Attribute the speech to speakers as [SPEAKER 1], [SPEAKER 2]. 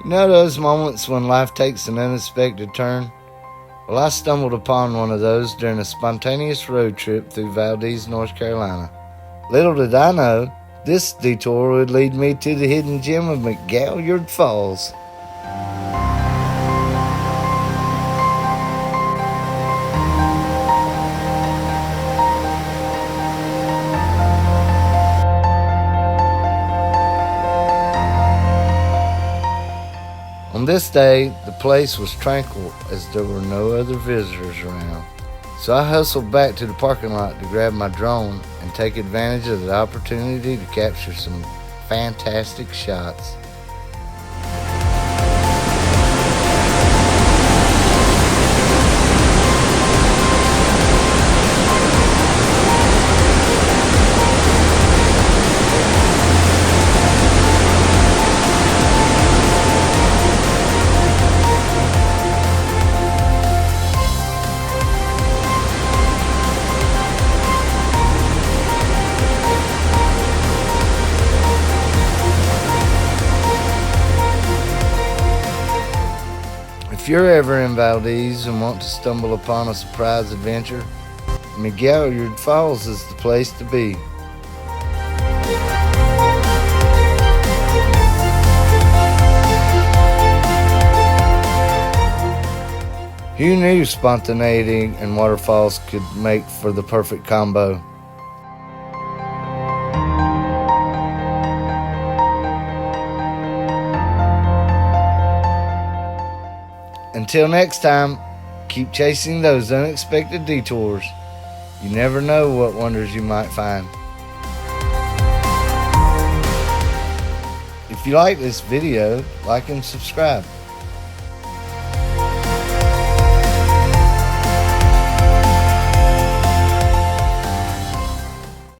[SPEAKER 1] You know those moments when life takes an unexpected turn? Well, I stumbled upon one of those during a spontaneous road trip through Valdese, North Carolina. Little did I know, this detour would lead me to the hidden gem of McGalliard Falls. On this day, the place was tranquil as there were no other visitors around. So I hustled back to the parking lot to grab my drone and take advantage of the opportunity to capture some fantastic shots. If you're ever in Valdese and want to stumble upon a surprise adventure, McGalliard Falls is the place to be. Who knew spontaneity and waterfalls could make for the perfect combo? Until next time, keep chasing those unexpected detours. You never know what wonders you might find. If you like this video, like and subscribe.